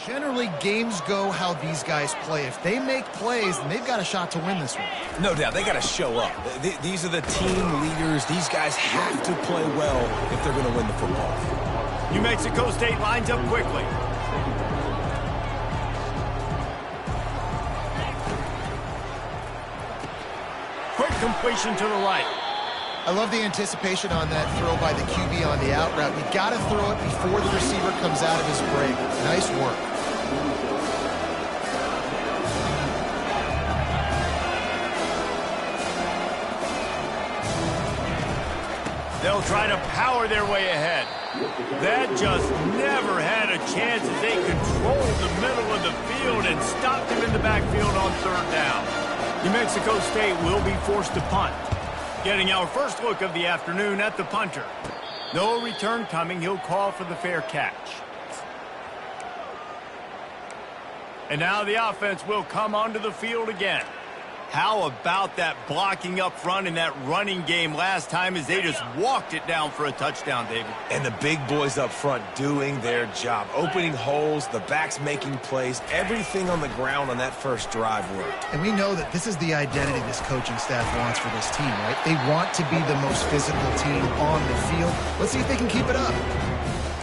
Generally, games go how these guys play. If they make plays, then they've got a shot to win this one. No doubt, they got to show up. These are the team leaders. These guys have to play well if they're going to win the football. New Mexico State lines up quickly. Quick completion to the right. I love the anticipation on that throw by the QB on the out route. You got to throw it before the receiver comes out of his break. Nice work. They'll try to power their way ahead. That just never had a chance as they controlled the middle of the field and stopped him in the backfield on third down. New Mexico State will be forced to punt. Getting our first look of the afternoon at the punter. No return coming. He'll call for the fair catch. And now the offense will come onto the field again. How about that blocking up front in that running game last time as they just walked it down for a touchdown, David? And the big boys up front doing their job. Opening holes, the backs making plays, everything on the ground on that first drive worked. And we know that this is the identity this coaching staff wants for this team, right? They want to be the most physical team on the field. Let's see if they can keep it up.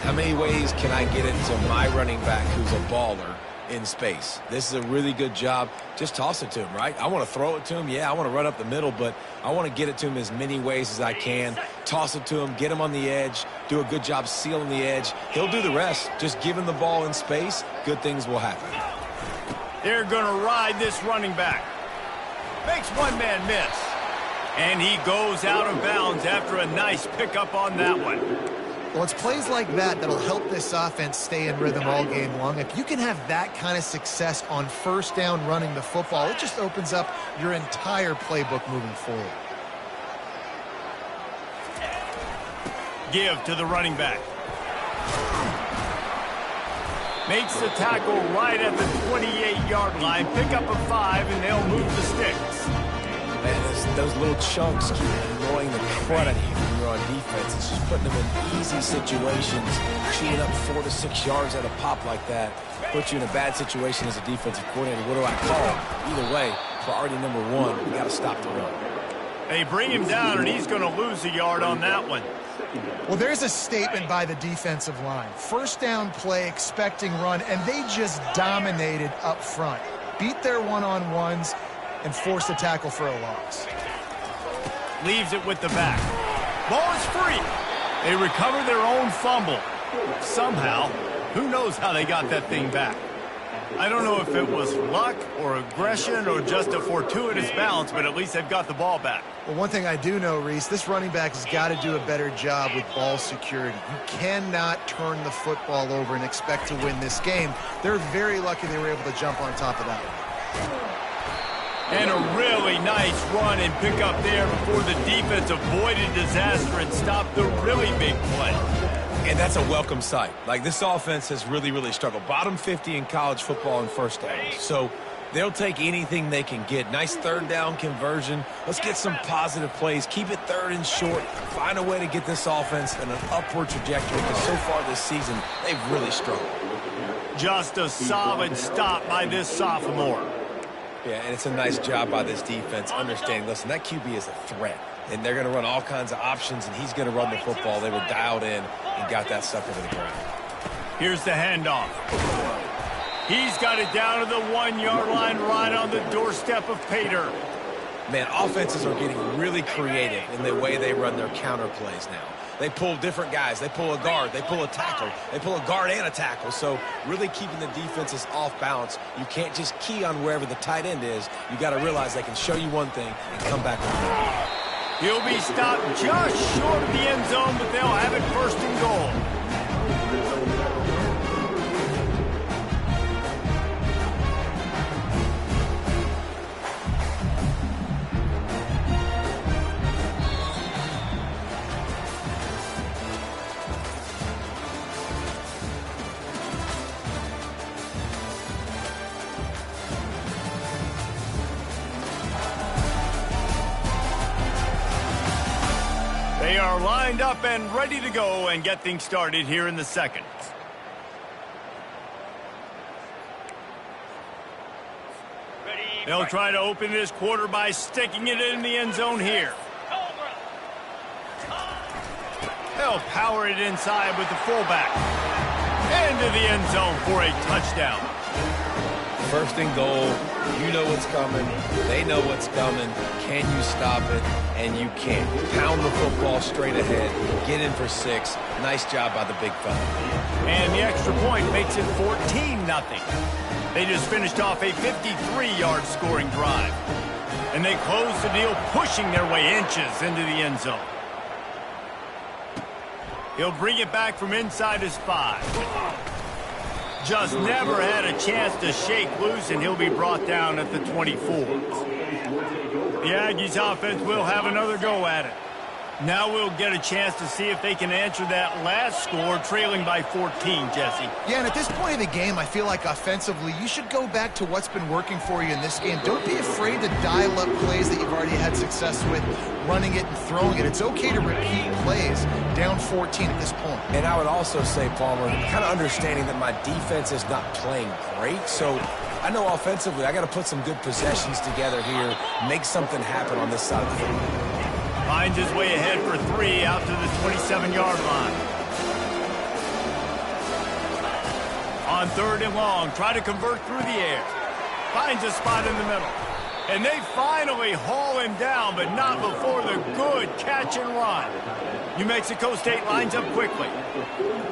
How many ways can I get it to my running back who's a baller in space? This is a really good job. Just toss it to him, right? I want to throw it to him. Yeah, I want to run up the middle, but I want to get it to him as many ways as I can. Toss it to him, get him on the edge, do a good job sealing the edge. He'll do the rest. Just give him the ball in space, good things will happen. They're going to ride this running back. Makes one man miss. And he goes out of bounds after a nice pickup on that one. Well, it's plays like that that'll help this offense stay in rhythm all game long. If you can have that kind of success on first down running the football, it just opens up your entire playbook moving forward. Give to the running back. Makes the tackle right at the 28-yard line. Pick up a 5, and they'll move the sticks. Man, those little chunks keep annoying the crud out of you when you're on defense. It's just putting them in easy situations. Cheating up 4 to 6 yards at a pop like that puts you in a bad situation as a defensive coordinator. What do I call? Either way, priority number one, we got to stop the run. They bring him down, and he's going to lose a yard on that one. Well, there's a statement by the defensive line. First down play, expecting run, and they just dominated up front. Beat their one-on-ones and forced a tackle for a loss. Leaves it with the back. Ball is free. They recover their own fumble. Somehow, who knows how they got that thing back. I don't know if it was luck or aggression or just a fortuitous bounce, but at least they've got the ball back. Well, one thing I do know, Reese, this running back has got to do a better job with ball security. You cannot turn the football over and expect to win this game. They're very lucky they were able to jump on top of that one. And a really nice run and pick up there before the defense avoided disaster and stopped the really big play. And that's a welcome sight. Like, this offense has really struggled. Bottom 50 in college football in first downs. So they'll take anything they can get. Nice third down conversion. Let's get some positive plays. Keep it third and short. Find a way to get this offense in an upward trajectory, because so far this season, they've really struggled. Just a solid stop by this sophomore. Yeah, and it's a nice job by this defense understanding, listen, that QB is a threat. And they're going to run all kinds of options, and he's going to run the football. They were dialed in and got that sucker to the ground. Here's the handoff. He's got it down to the 1-yard line right on the doorstep of Pater. Man, offenses are getting really creative in the way they run their counter plays now. They pull different guys. They pull a guard. They pull a tackle. They pull a guard and a tackle. So really keeping the defenses off balance. You can't just key on wherever the tight end is. You got to realize they can show you one thing and come back with another. He'll be stopped just short of the end zone, but they'll have it first and goal. They are lined up and ready to go and get things started here in the second. They'll try to open this quarter by sticking it in the end zone here. They'll power it inside with the fullback. Into the end zone for a touchdown. First and goal. You know what's coming. They know what's coming. Can you stop it? And you can't. Pound the football straight ahead. Get in for 6. Nice job by the big fella. And the extra point makes it 14-0. They just finished off a 53-yard scoring drive. And they close the deal, pushing their way inches into the end zone. He'll bring it back from inside his 5. Just never had a chance to shake loose, and he'll be brought down at the 24. The Aggies offense will have another go at it. Now we'll get a chance to see if they can answer that last score, trailing by 14, Jesse. Yeah, and at this point of the game, I feel like offensively, you should go back to what's been working for you in this game. Don't be afraid to dial up plays that you've already had success with, running it and throwing it. It's okay to repeat plays down 14 at this point. And I would also say, Palmer, kind of understanding that my defense is not playing great, so I know offensively I got to put some good possessions together here, make something happen on this side of the field. Finds his way ahead for 3 out to the 27-yard line. On 3rd and long, try to convert through the air. Finds a spot in the middle. And they finally haul him down, but not before the good catch and run. New Mexico State lines up quickly.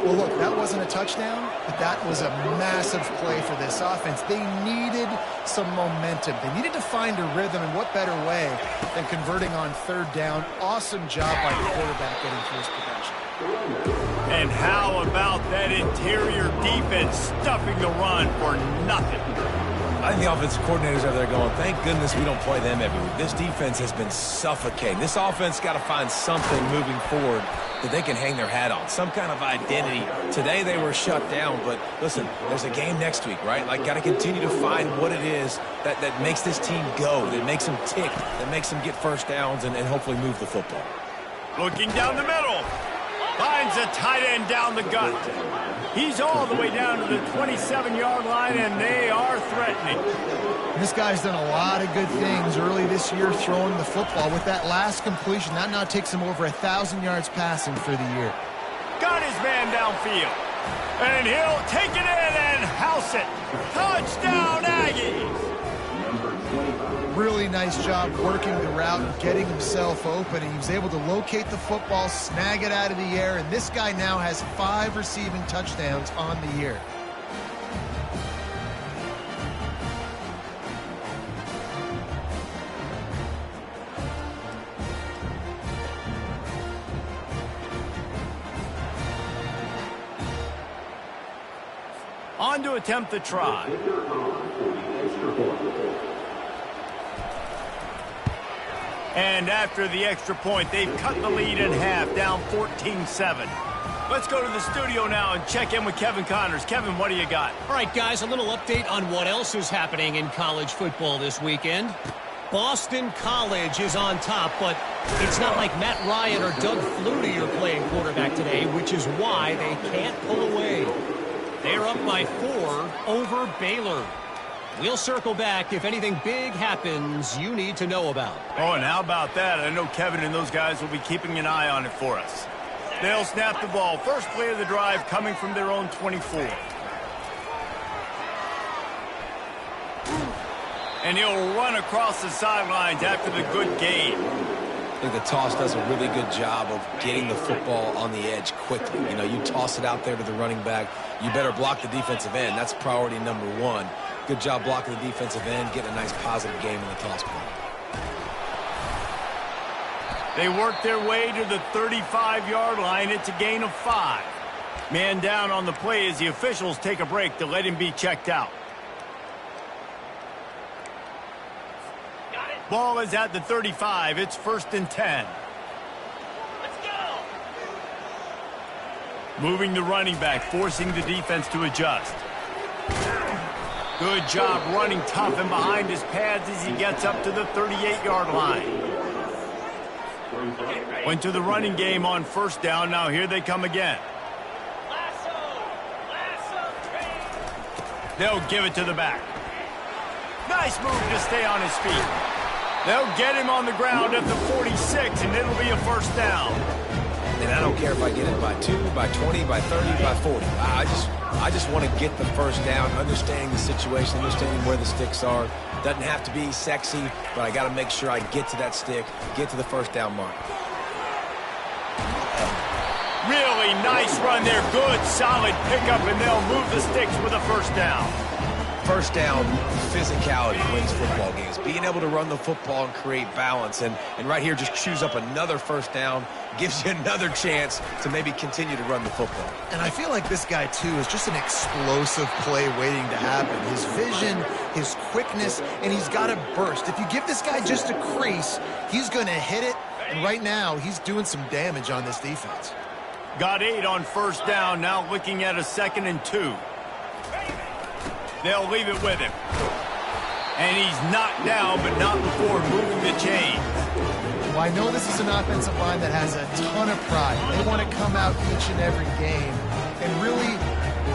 Well, look, that wasn't a touchdown, but that was a massive play for this offense. They needed some momentum. They needed to find a rhythm, and what better way than converting on 3rd down. Awesome job by the quarterback getting first possession. And how about that interior defense stuffing the run for nothing? I think the offensive coordinators are there going, thank goodness we don't play them every week. This defense has been suffocating. This offense got to find something moving forward that they can hang their hat on, some kind of identity. Today they were shut down, but listen, there's a game next week, right? Like, got to continue to find what it is that makes this team go, that makes them tick, that makes them get first downs and hopefully move the football. Looking down the middle. Finds a tight end down the gut. He's all the way down to the 27-yard line, and they are threatening. This guy's done a lot of good things early this year throwing the football. With that last completion, that now takes him over 1,000 yards passing for the year. Got his man downfield. And he'll take it in and house it. Touchdown, Aggies! Really nice job working the route and getting himself open. He was able to locate the football, snag it out of the air, and this guy now has 5 receiving touchdowns on the year. On to attempt the try. And after the extra point, they've cut the lead in half, down 14-7. Let's go to the studio now and check in with Kevin Connors. Kevin, what do you got? All right, guys, a little update on what else is happening in college football this weekend. Boston College is on top, but it's not like Matt Ryan or Doug Flutie are playing quarterback today, which is why they can't pull away. They're up by 4 over Baylor. We'll circle back if anything big happens you need to know about. Oh, and how about that? I know Kevin and those guys will be keeping an eye on it for us. They'll snap the ball. First play of the drive coming from their own 24. And he'll run across the sidelines after the good gain. I think the toss does a really good job of getting the football on the edge quickly. You know, you toss it out there to the running back. You better block the defensive end. That's priority number 1. Good job blocking the defensive end, getting a nice positive game in the toss play. They work their way to the 35-yard line. It's a gain of 5. Man down on the play as the officials take a break to let him be checked out. Ball is at the 35. It's 1st and 10. Let's go. Moving the running back, forcing the defense to adjust. Good job running tough and behind his pads as he gets up to the 38-yard line. Went to the running game on 1st down. Now here they come again. They'll give it to the back. Nice move to stay on his feet. They'll get him on the ground at the 46, and it'll be a first down. And I don't care if I get it by 2, by 20, by 30, by 40. I just want to get the first down, understanding the situation, understanding where the sticks are. Doesn't have to be sexy, but I got to make sure I get to that stick, get to the first down mark. Really nice run there. Good, solid pickup, and they'll move the sticks with a first down. First down, physicality wins football games. Being able to run the football and create balance. And right here, just choose up another first down, gives you another chance to maybe continue to run the football. And I feel like this guy, too, is just an explosive play waiting to happen. His vision, his quickness, and he's got a burst. If you give this guy just a crease, he's going to hit it. And right now, he's doing some damage on this defense. Got 8 on first down, now looking at a 2nd and 2. They'll leave it with him. And he's knocked down, but not before moving the chain. Well, I know this is an offensive line that has a ton of pride. They want to come out each and every game and really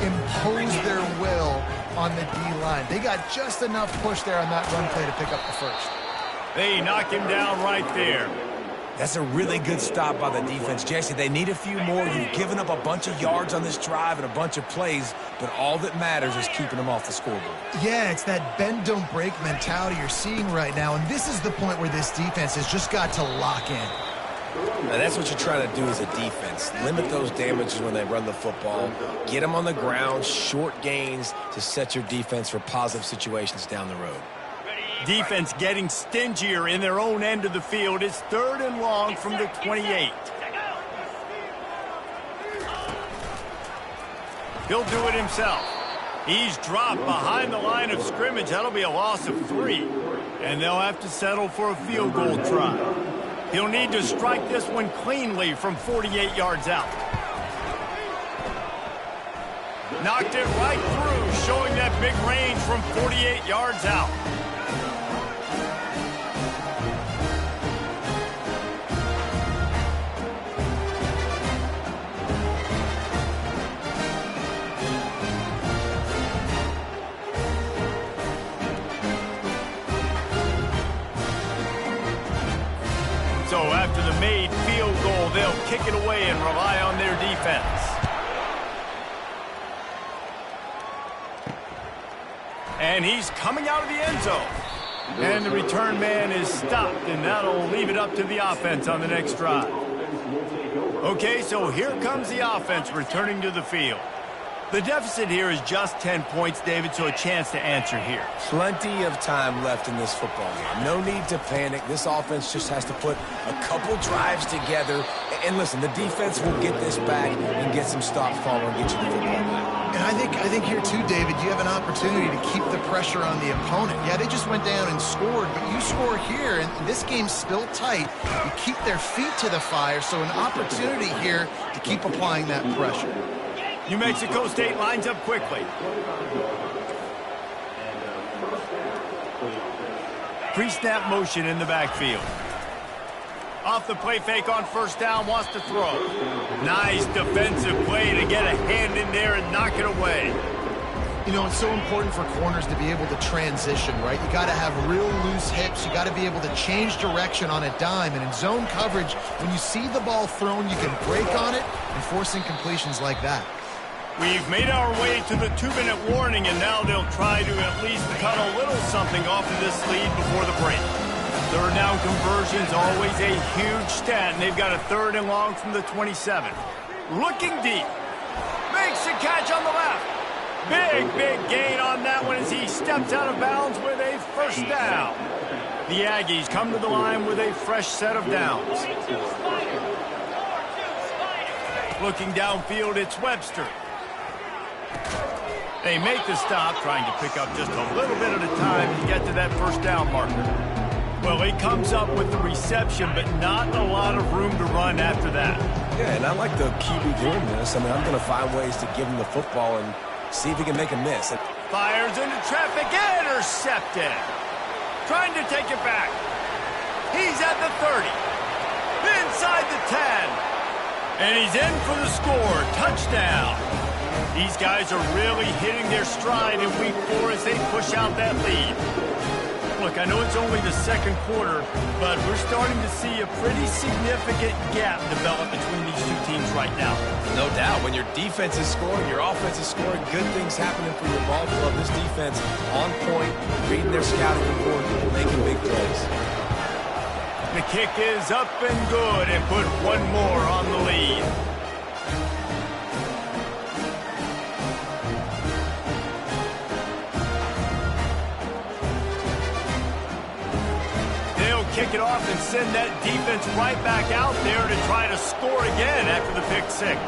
impose their will on the D-line. They got just enough push there on that run play to pick up the first. They knock him down right there. That's a really good stop by the defense. Jesse, they need a few more. You've given up a bunch of yards on this drive and a bunch of plays, but all that matters is keeping them off the scoreboard. Yeah, it's that bend, don't break mentality you're seeing right now, and this is the point where this defense has just got to lock in. Now, that's what you're trying to do as a defense. Limit those damages when they run the football. Get them on the ground, short gains to set your defense for positive situations down the road. Defense getting stingier in their own end of the field. It's 3rd and long from the 28. He'll do it himself. He's dropped behind the line of scrimmage. That'll be a loss of 3. And they'll have to settle for a field goal try. He'll need to strike this one cleanly from 48 yards out. Knocked it right through, showing that big range from 48 yards out. So after the made field goal, they'll kick it away and rely on their defense. And he's coming out of the end zone. And the return man is stopped, and that'll leave it up to the offense on the next drive. Okay, so here comes the offense returning to the field. The deficit here is just 10 points, David, so a chance to answer here. Plenty of time left in this football game. No need to panic. This offense just has to put a couple drives together. And listen, the defense will get this back and get some stops following and get you the football back. And I think here too, David, you have an opportunity to keep the pressure on the opponent. Yeah, they just went down and scored, but you score here, and this game's still tight. You keep their feet to the fire, so an opportunity here to keep applying that pressure. New Mexico State lines up quickly. Pre-snap motion in the backfield. Off the play fake on first down, wants to throw. Nice defensive play to get a hand in there and knock it away. You know, it's so important for corners to be able to transition, right? You got to have real loose hips. You got to be able to change direction on a dime. And in zone coverage, when you see the ball thrown, you can break on it and force incompletions like that. We've made our way to the 2-minute warning, and now they'll try to at least cut a little something off of this lead before the break. Third down conversion's always a huge stat, and they've got a 3rd and long from the 27. Looking deep. Makes the catch on the left. Big gain on that one as he steps out of bounds with a first down. The Aggies come to the line with a fresh set of downs. Looking downfield, it's Webster. They make the stop, trying to pick up just a little bit at a time to get to that first down marker. Well, he comes up with the reception, but not a lot of room to run after that. Yeah, and I like the QB doing this. I mean, I'm going to find ways to give him the football and see if he can make a miss. Fires into traffic, intercepted. Trying to take it back. He's at the 30. Inside the 10. And he's in for the score. Touchdown. These guys are really hitting their stride in week 4 as they push out that lead. Look, I know it's only the second quarter, but we're starting to see a pretty significant gap develop between these two teams right now. No doubt. When your defense is scoring, your offense is scoring, good things happening for your ball club. This defense on point, reading their scouting report, making big plays. The kick is up and good and put one more on the lead. They'll kick it off and send that defense right back out there to try to score again after the pick six.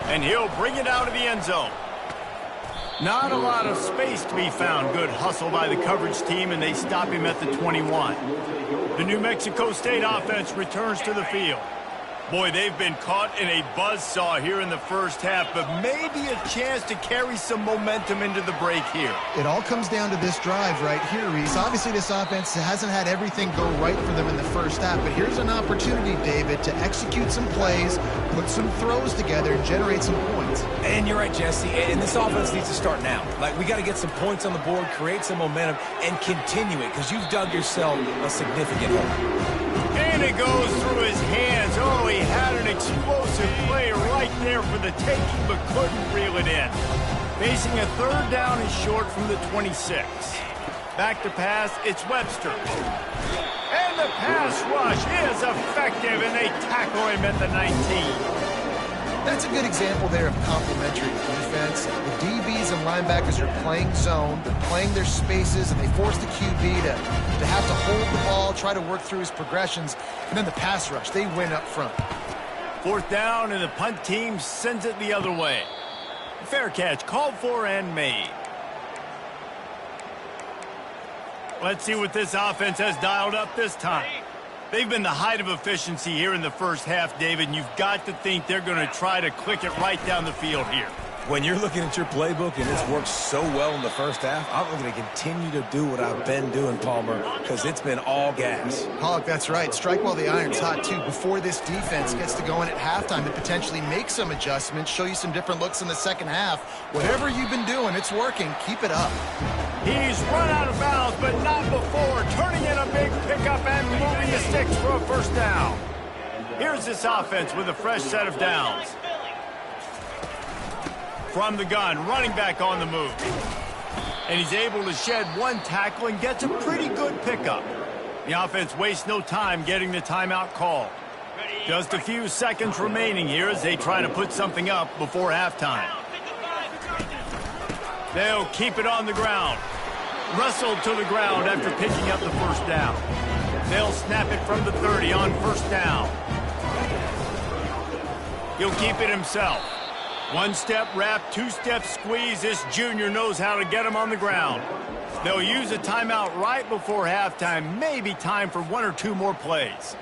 And he'll bring it out of the end zone. Not a lot of space to be found. Good hustle by the coverage team, and they stop him at the 21. The New Mexico State offense returns to the field. Boy, they've been caught in a buzzsaw here in the first half, but maybe a chance to carry some momentum into the break here. It all comes down to this drive right here, Reese. Obviously, this offense hasn't had everything go right for them in the first half, but here's an opportunity, David, to execute some plays, put some throws together, and generate some points. And you're right, Jesse, and this offense needs to start now. Like, we got to get some points on the board, create some momentum, and continue it, because you've dug yourself a significant hole. And it goes through his hands. Oh, he had an explosive play right there for the taking, but couldn't reel it in. Facing a third down is short from the 26. Back to pass, it's Webster. And the pass rush is effective, and they tackle him at the 19. That's a good example there of complementary defense. The DBs and linebackers are playing zone, they're playing their spaces, and they force the QB to have to hold the ball, try to work through his progressions, and then the pass rush, they win up front. Fourth down, and the punt team sends it the other way. Fair catch, called for and made. Let's see what this offense has dialed up this time. They've been the height of efficiency here in the first half, David, and you've got to think they're going to try to click it right down the field here. When you're looking at your playbook and it's worked so well in the first half, I'm going to continue to do what I've been doing, Palmer, because it's been all gas. Pollock, that's right. Strike while the iron's hot, too, before this defense gets to go in at halftime and potentially make some adjustments, show you some different looks in the second half. Whatever you've been doing, it's working. Keep it up. He's run out of bounds, but not before. Turning in a big pickup and moving the sticks for a first down. Here's this offense with a fresh set of downs. From the gun, running back on the move. And he's able to shed one tackle and gets a pretty good pickup. The offense wastes no time getting the timeout call. Just a few seconds remaining here as they try to put something up before halftime. They'll keep it on the ground. Wrestled to the ground after picking up the first down. They'll snap it from the 30 on first down. He'll keep it himself. One-step wrap, two-step squeeze. This junior knows how to get him on the ground. They'll use a timeout right before halftime. Maybe time for one or two more plays.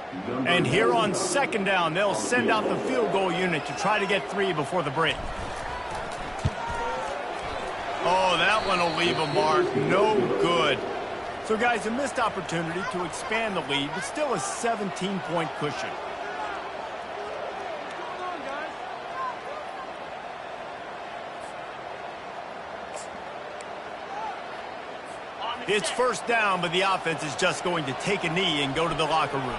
And here on second down, they'll send out the field goal unit to try to get 3 before the break. Oh, that one will leave a mark. No good. So, guys, a missed opportunity to expand the lead, but still a 17-point cushion. It's first down, but the offense is just going to take a knee and go to the locker room.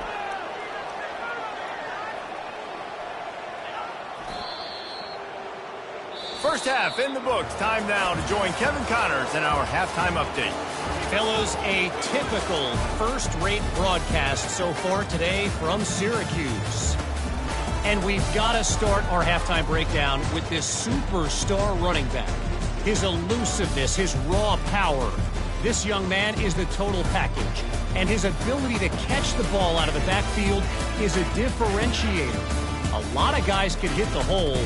First half in the books. Time now to join Kevin Connors in our halftime update. Fellows, a typical first-rate broadcast so far today from Syracuse. And we've got to start our halftime breakdown with this superstar running back. His elusiveness, his raw power. This young man is the total package, and his ability to catch the ball out of the backfield is a differentiator. A lot of guys can hit the hole.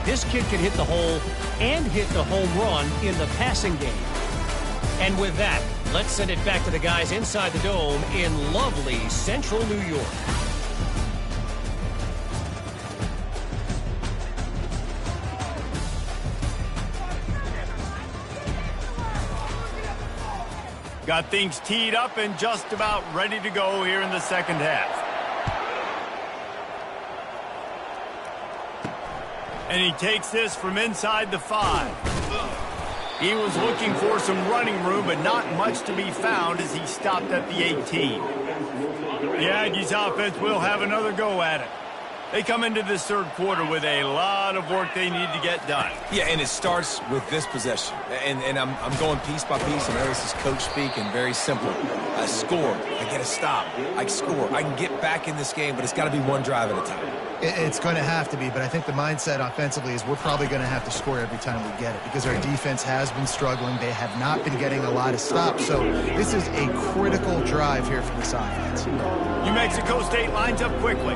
This kid can hit the hole and hit the home run in the passing game. And with that, let's send it back to the guys inside the dome in lovely central New York. Got things teed up and just about ready to go here in the second half. And he takes this from inside the 5. He was looking for some running room, but not much to be found as he stopped at the 18. The Aggies offense will have another go at it. They come into this third quarter with a lot of work they need to get done. Yeah, and it starts with this possession. And I'm going piece by piece. I know this is coach speak and very simple. I score. I get a stop. I score. I can get back in this game, but it's got to be one drive at a time. It's going to have to be, but I think the mindset offensively is we're probably going to have to score every time we get it because our defense has been struggling. They have not been getting a lot of stops, so this is a critical drive here from this offense. New Mexico State lines up quickly.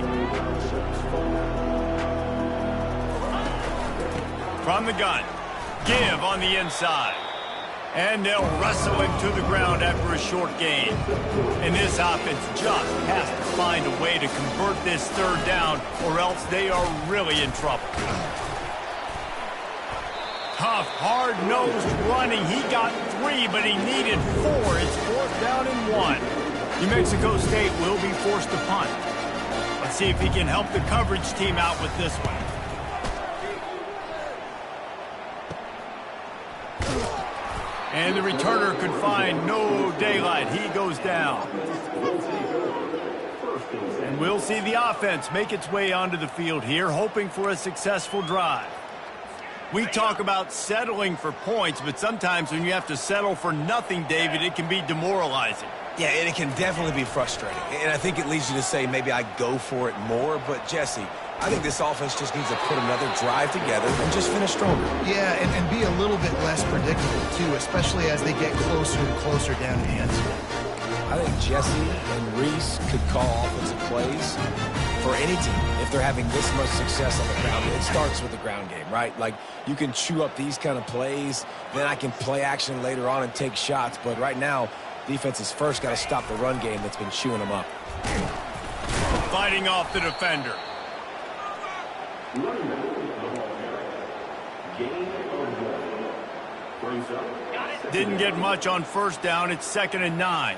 From the gun, give on the inside. And they'll wrestle him to the ground after a short gain. And this offense just has to find a way to convert this third down or else they are really in trouble. Tough, hard-nosed running. He got 3, but he needed 4. It's 4th down and 1. New Mexico State will be forced to punt. Let's see if he can help the coverage team out with this one. And the returner could find no daylight. He goes down. And we'll see the offense make its way onto the field here, hoping for a successful drive. We talk about settling for points, but sometimes when you have to settle for nothing, David, it can be demoralizing. Yeah, and it can definitely be frustrating. And I think it leads you to say maybe I go for it more. But, Jesse, I think this offense just needs to put another drive together and just finish stronger. Yeah, and be a little bit less predictable, too, especially as they get closer and closer down to the end zone. I think Jesse and Reese could call offensive plays for any team if they're having this much success on the ground. It starts with the ground game, right? Like, you can chew up these kind of plays, then I can play action later on and take shots. But right now, defense has first got to stop the run game that's been chewing them up. Fighting off the defender. Didn't get much on first down. It's 2nd and 9.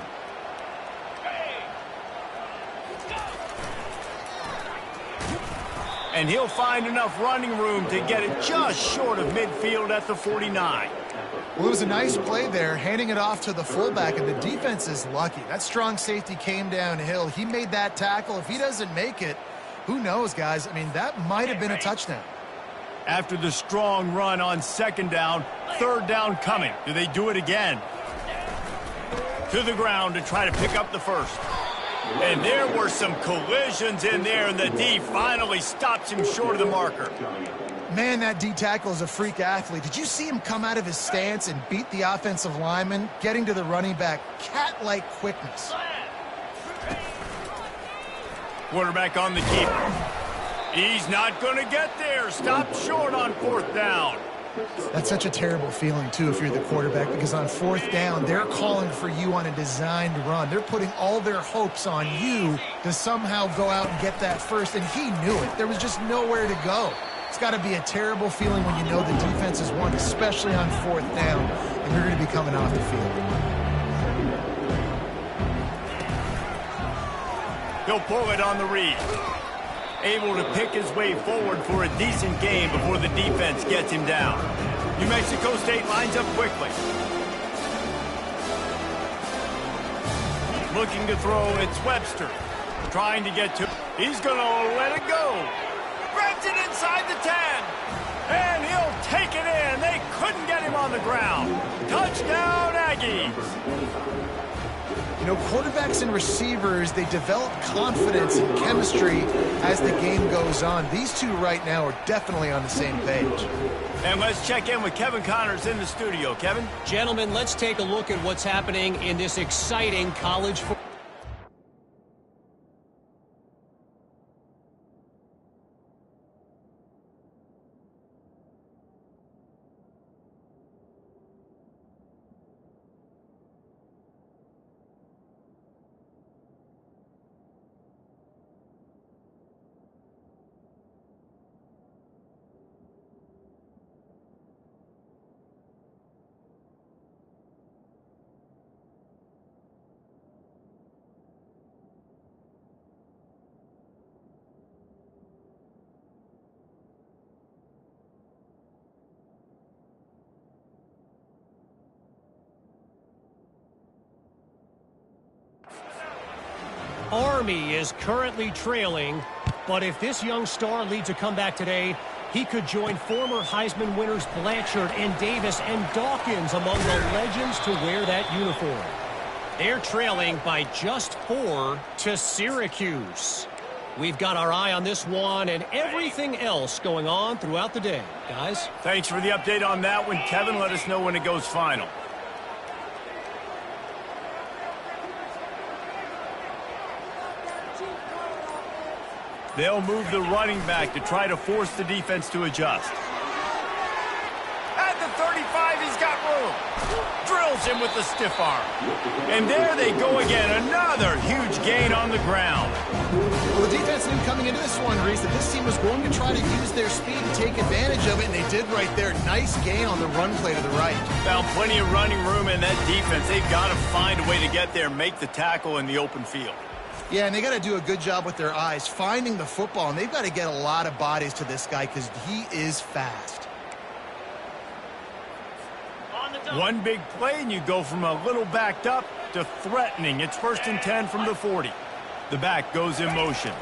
And he'll find enough running room to get it just short of midfield at the 49. Well, it was a nice play there, handing it off to the fullback, and the defense is lucky. That strong safety came downhill. He made that tackle. If he doesn't make it, who knows, guys? I mean, that might have been a touchdown. After the strong run on 2nd down, 3rd down coming. Do they do it again? To the ground to try to pick up the first. And there were some collisions in there, and the D finally stops him short of the marker. Man, that D tackle is a freak athlete. Did you see him come out of his stance and beat the offensive lineman, getting to the running back? Cat-like quickness. Quarterback on the keeper. He's not going to get there. Stopped short on 4th down. That's such a terrible feeling, too, if you're the quarterback, because on 4th down, they're calling for you on a designed run. They're putting all their hopes on you to somehow go out and get that first, and he knew it. There was just nowhere to go. It's got to be a terrible feeling when you know the defense has won, especially on 4th down, and you're going to be coming off the field. He'll pull it on the read. Able to pick his way forward for a decent game before the defense gets him down. New Mexico State lines up quickly. Looking to throw, it's Webster. Trying to get to, he's going to let it go. Grabs it inside the 10. And he'll take it in. They couldn't get him on the ground. Touchdown, Aggies. You know, quarterbacks and receivers, they develop confidence and chemistry as the game goes on. These two right now are definitely on the same page. And let's check in with Kevin Connors in the studio. Kevin? Gentlemen, let's take a look at what's happening in this exciting college football. Army is currently trailing, but if this young star leads a comeback today, he could join former Heisman winners Blanchard and Davis and Dawkins among the legends to wear that uniform. They're trailing by just 4 to Syracuse. We've got our eye on this one and everything else going on throughout the day. Guys? Thanks for the update on that one, Kevin. Let us know when it goes final. They'll move the running back to try to force the defense to adjust. At the 35, he's got room. Drills him with the stiff arm. And there they go again. Another huge gain on the ground. Well, the defense knew coming into this one, Reese, that this team was going to try to use their speed and take advantage of it, and they did right there. Nice gain on the run play to the right. Found plenty of running room in that defense. They've got to find a way to get there, make the tackle in the open field. Yeah, and they got to do a good job with their eyes, finding the football, and they've got to get a lot of bodies to this guy because he is fast. One big play, and you go from a little backed up to threatening. It's 1st and 10 from the 40. The back goes in motion.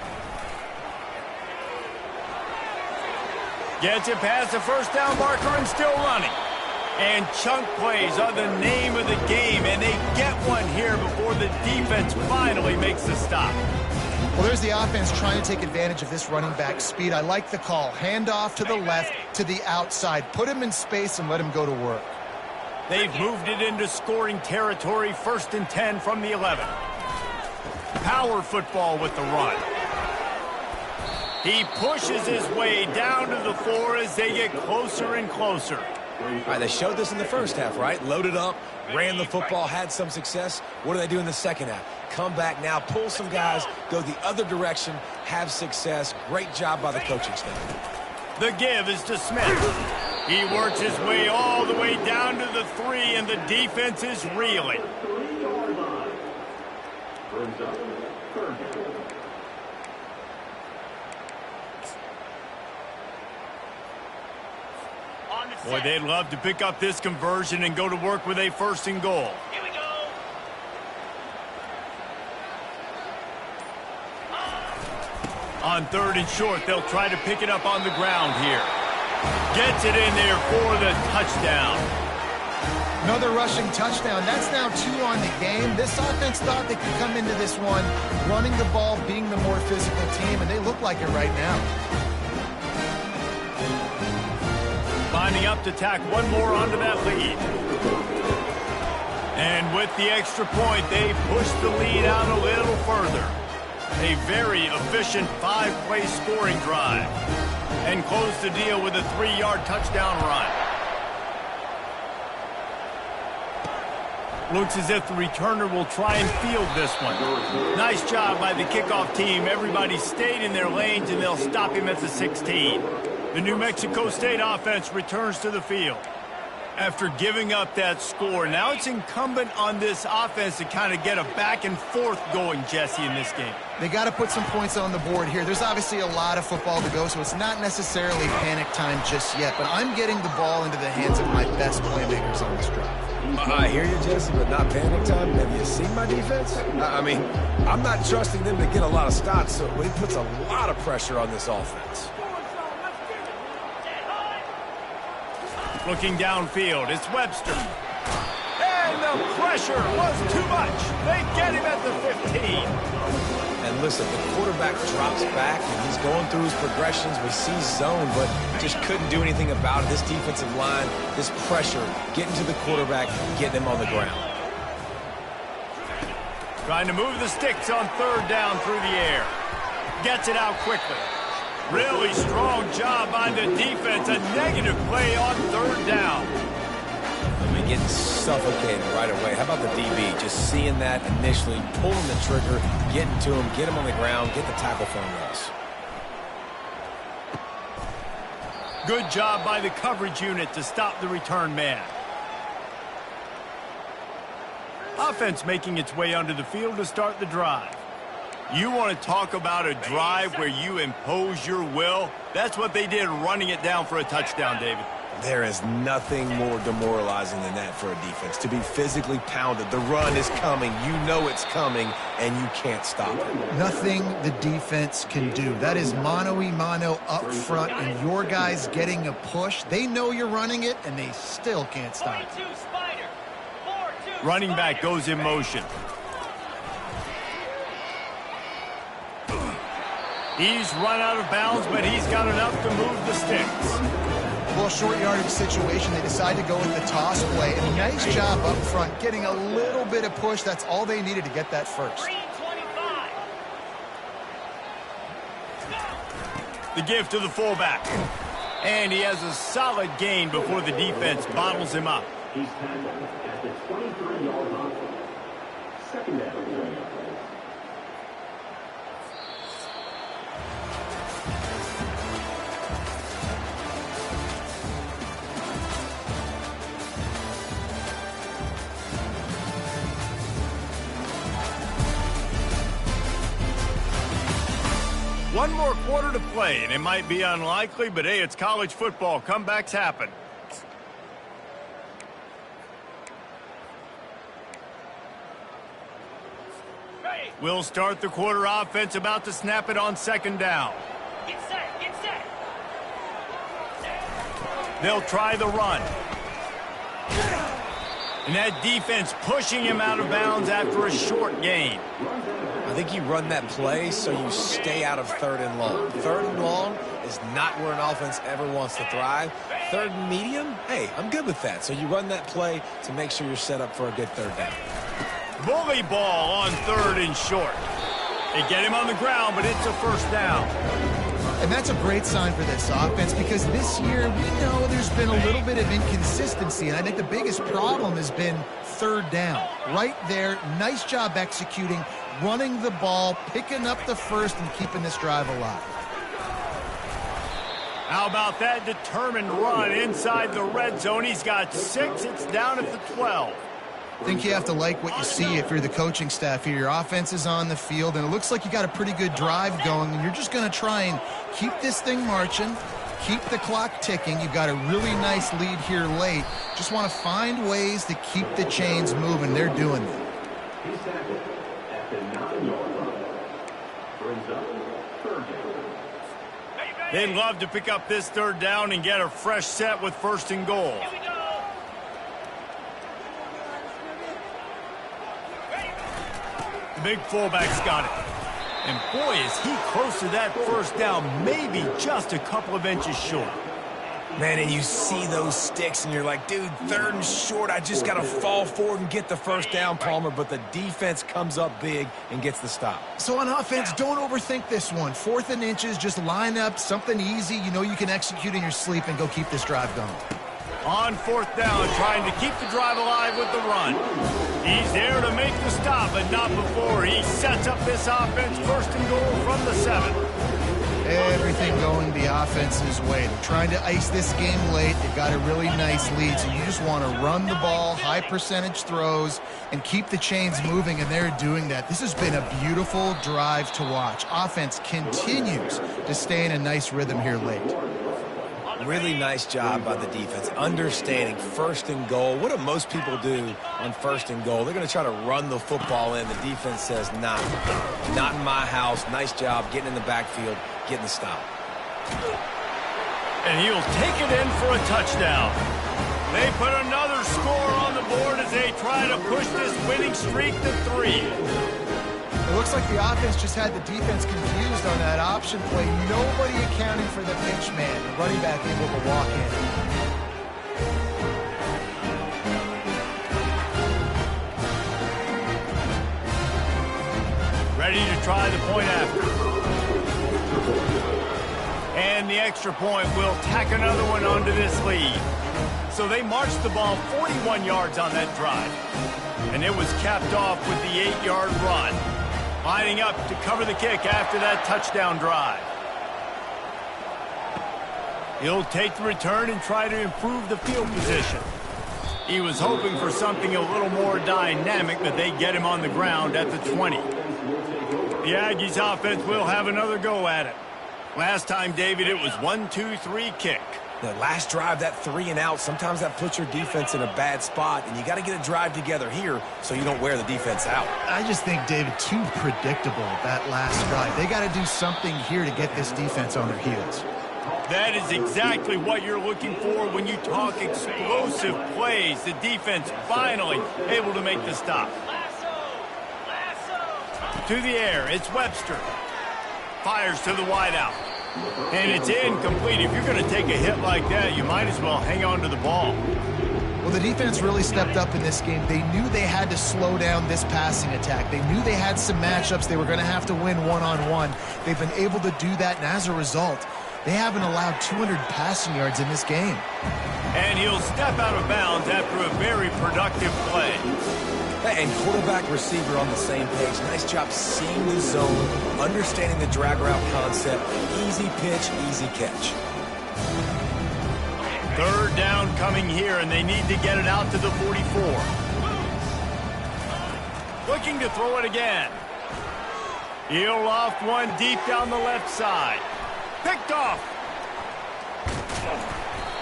Gets it past the first down marker and still running. And chunk plays are the name of the game, and they get one here before the defense finally makes the stop. Well, there's the offense trying to take advantage of this running back speed. I like the call. Hand off to the left, to the outside. Put him in space and let him go to work. They've moved it into scoring territory, 1st and 10 from the 11. Power football with the run. He pushes his way down to the 4 as they get closer and closer. All right, they showed this in the first half, right? Loaded up, ran the football, had some success. What do they do in the second half? Come back now, pull some guys, go the other direction, have success. Great job by the coaching staff. The give is to Smith. He works his way all the way down to the 3, and the defense is reeling. Boy, they'd love to pick up this conversion and go to work with a 1st and goal. Here we go. On 3rd and short, they'll try to pick it up on the ground here. Gets it in there for the touchdown. Another rushing touchdown. That's now 2 on the game. This offense thought they could come into this one running the ball, being the more physical team, and they look like it right now. Lining up to tack one more onto that lead. And with the extra point, they push the lead out a little further. A very efficient 5-play scoring drive. And close the deal with a 3-yard touchdown run. Looks as if the returner will try and field this one. Nice job by the kickoff team. Everybody stayed in their lanes, and they'll stop him at the 16. The New Mexico State offense returns to the field. After giving up that score, now it's incumbent on this offense to kind of get a back and forth going, Jesse, in this game. They got to put some points on the board here. There's obviously a lot of football to go, so it's not necessarily panic time just yet, but I'm getting the ball into the hands of my best playmakers on this drive. I hear you, Jesse, but not panic time. Have you seen my defense? I mean, I'm not trusting them to get a lot of stops, so it puts a lot of pressure on this offense. Looking downfield, it's Webster. And the pressure was too much. They get him at the 15. And listen, the quarterback drops back, and he's going through his progressions. We see zone, but just couldn't do anything about it. This defensive line, this pressure, getting to the quarterback, getting him on the ground. Trying to move the sticks on 3rd down through the air. Gets it out quickly. Really strong job by the defense. A negative play on 3rd down. I mean, getting suffocated right away. How about the DB? Just seeing that initially, pulling the trigger, getting to him, get him on the ground, get the tackle for him loss. Good job by the coverage unit to stop the return man. Offense making its way onto the field to start the drive. You want to talk about a drive where you impose your will? That's what they did running it down for a touchdown, David. There is nothing more demoralizing than that for a defense, to be physically pounded. The run is coming. You know it's coming, and you can't stop it. Nothing the defense can do. That is mano-a-mano up front, and your guys getting a push. They know you're running it, and they still can't stop it. Running back goes in motion. He's run out of bounds, but he's got enough to move the sticks. Well, short yardage situation, they decide to go with the toss play. And nice job up front, getting a little bit of push. That's all they needed to get that first. The give to the fullback. And he has a solid gain before the defense bottles him up. He's tackled at the 23-yard line. Second down. One more quarter to play, and it might be unlikely, but hey, it's college football. Comebacks happen. We'll start the quarter. Offense about to snap it on second down. Get set, get set. They'll try the run. And that defense pushing him out of bounds after a short gain. I think you run that play so you stay out of third and long. Third and long is not where an offense ever wants to thrive. Third and medium, hey, I'm good with that. So you run that play to make sure you're set up for a good third down. Bully ball on third and short. They get him on the ground, but it's a first down. And that's a great sign for this offense because this year we know there's been a little bit of inconsistency, and I think the biggest problem has been third down. Right there, nice job executing, running the ball, picking up the first, and keeping this drive alive. How about that determined run inside the red zone? He's got 6. It's down at the 12. I think you have to like what you see if you're the coaching staff here. Your offense is on the field, and it looks like you got a pretty good drive going, and you're just going to try and keep this thing marching, keep the clock ticking. You've got a really nice lead here late. Just want to find ways to keep the chains moving. They're doing that. He's tackled at the 9-yard line. Brings up third down. They'd love to pick up this third down and get a fresh set with first and goal. The big fullback's got it. And boy, is he close to that first down, maybe just a couple of inches short. Man, and you see those sticks, and you're like, dude, third and short, I just got to fall forward and get the first down, Palmer. But the defense comes up big and gets the stop. So on offense, don't overthink this one. 4th and inches, just line up something easy. You know you can execute in your sleep and go keep this drive going. On fourth down, trying to keep the drive alive with the run. He's there to make the stop, but not before. He sets up this offense first and goal from the 7. Everything going the offense's way. They're trying to ice this game late. They've got a really nice lead, so you just want to run the ball, high percentage throws, and keep the chains moving, and they're doing that. This has been a beautiful drive to watch. Offense continues to stay in a nice rhythm here late. Really nice job by the defense, understanding first and goal. What do most people do on first and goal? They're going to try to run the football in. The defense says, nah, not in my house. Nice job getting in the backfield, getting the stop. And he'll take it in for a touchdown. They put another score on the board as they try to push this winning streak to 3. It looks like the offense just had the defense confused on that option play. Nobody accounting for the pitch man. The running back able to walk in. Ready to try the point after. And the extra point will tack another one onto this lead. So they marched the ball 41 yards on that drive. And it was capped off with the 8-yard run. Lining up to cover the kick after that touchdown drive. He'll take the return and try to improve the field position. He was hoping for something a little more dynamic, but they get him on the ground at the 20. The Aggies offense will have another go at it. Last time, David, it was 1-2-3 kick. The last drive, that 3 and out, sometimes that puts your defense in a bad spot, and you got to get a drive together here so you don't wear the defense out. I just think, David, too predictable that last drive. They got to do something here to get this defense on their heels. That is exactly what you're looking for when you talk explosive plays. The defense finally able to make the stop. To the air, it's Webster. Fires to the wideout. And it's incomplete. If you're going to take a hit like that, you might as well hang on to the ball. Well, the defense really stepped up in this game. They knew they had to slow down this passing attack. They knew they had some matchups they were going to have to win one-on-one. They've been able to do that, and as a result, they haven't allowed 200 passing yards in this game. And he'll step out of bounds after a very productive play. And quarterback receiver on the same page. Nice job seeing the zone, understanding the drag route concept. Easy pitch, easy catch. Third down coming here, and they need to get it out to the 44. Looking to throw it again. He'll loft one deep down the left side. Picked off.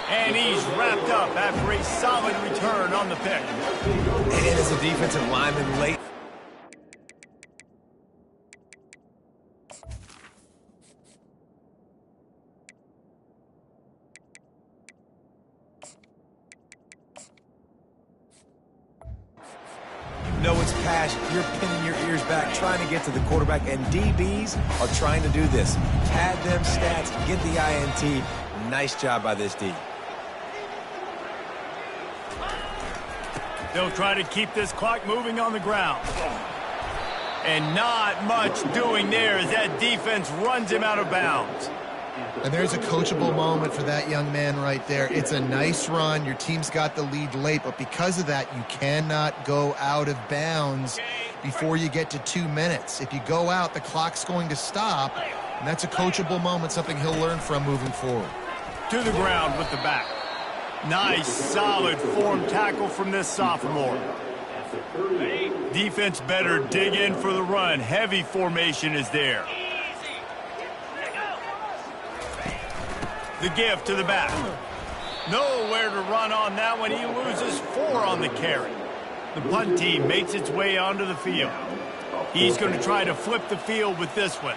And he's wrapped up after a solid return on the pick. And as a defensive lineman late. You know it's pass. You're pinning your ears back, trying to get to the quarterback. And DBs are trying to do this. Pad them stats, get the INT. Nice job by this D. They'll try to keep this clock moving on the ground. And not much doing there as that defense runs him out of bounds. And there's a coachable moment for that young man right there. It's a nice run. Your team's got the lead late, but because of that, you cannot go out of bounds before you get to 2 minutes. If you go out, the clock's going to stop, and that's a coachable moment, something he'll learn from moving forward. To the ground with the back. Nice, solid form tackle from this sophomore. Defense better dig in for the run. Heavy formation is there. The give to the back. Nowhere to run on that one. He loses 4 on the carry. The punt team makes its way onto the field. He's going to try to flip the field with this one.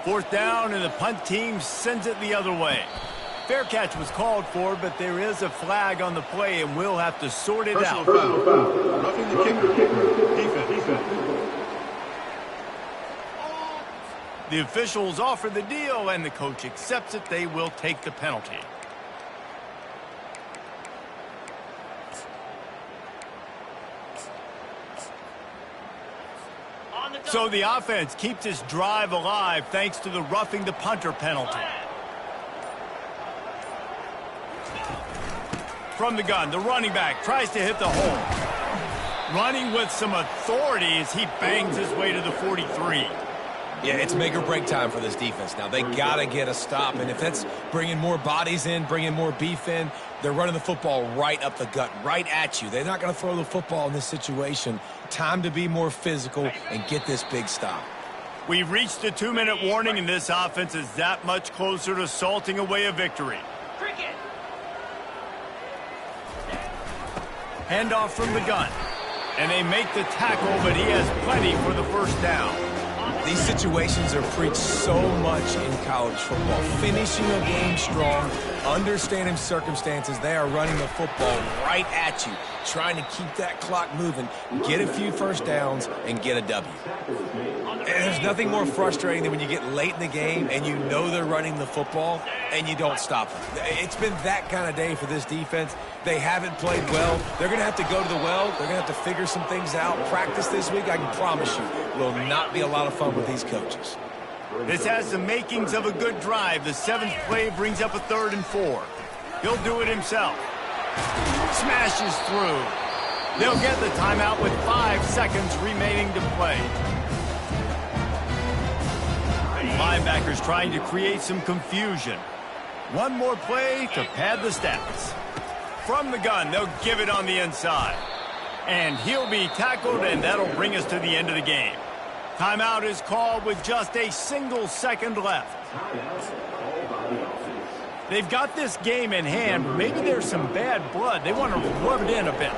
Fourth down, and the punt team sends it the other way. Fair catch was called for, but there is a flag on the play, and we'll have to sort it out. Roughing the kicker. Defense. The officials offer the deal, and the coach accepts it. They will take the penalty. So the offense keeps this drive alive thanks to the roughing the punter penalty. From the gun, the running back tries to hit the hole. Running with some authority as he bangs his way to the 43. Yeah, it's make or break time for this defense now. They got to get a stop, and if that's bringing more bodies in, bringing more beef in, they're running the football right up the gut, right at you. They're not going to throw the football in this situation. Time to be more physical and get this big stop. We've reached the 2-minute warning, and this offense is that much closer to salting away a victory. Cricket. Handoff from the gun. And they make the tackle, but he has plenty for the first down. These situations are preached so much in college football. Finishing a game strong, understanding circumstances. They are running the football right at you, trying to keep that clock moving, get a few first downs, and get a W. And there's nothing more frustrating than when you get late in the game and you know they're running the football and you don't stop them. It's been that kind of day for this defense. They haven't played well. They're going to have to go to the well. They're going to have to figure some things out. Practice this week, I can promise you, will not be a lot of fun with these coaches. This has the makings of a good drive. The 7th play brings up a 3rd and 4. He'll do it himself. Smashes through. They'll get the timeout with 5 seconds remaining to play. Linebackers trying to create some confusion. One more play to pad the stats. From the gun, they'll give it on the inside. And he'll be tackled, and that'll bring us to the end of the game. Timeout is called with just a single second left. They've got this game in hand, but maybe there's some bad blood. They want to rub it in a bit.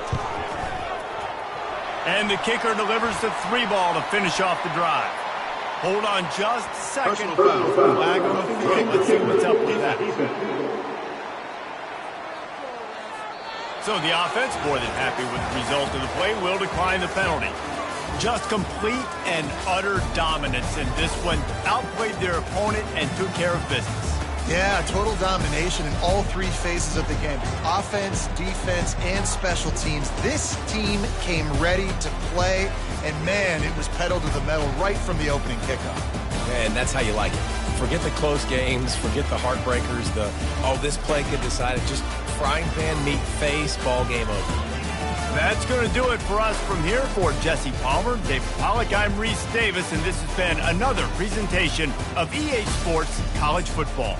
And the kicker delivers the 3-ball to finish off the drive. Hold on just a second. Flag on the field. Let's see what's up with that. So the offense, more than happy with the result of the play, will decline the penalty. Just complete and utter dominance in this one. Outplayed their opponent and took care of business. Yeah, total domination in all three phases of the game. Offense, defense, and special teams. This team came ready to play, and man, it was pedal to the metal right from the opening kickoff. And that's how you like it. Forget the close games, forget the heartbreakers, this play could decide it. Just frying pan, meat face, ball game over. That's going to do it for us from here. For Jesse Palmer, David Pollack, I'm Reese Davis, and this has been another presentation of EA Sports College Football.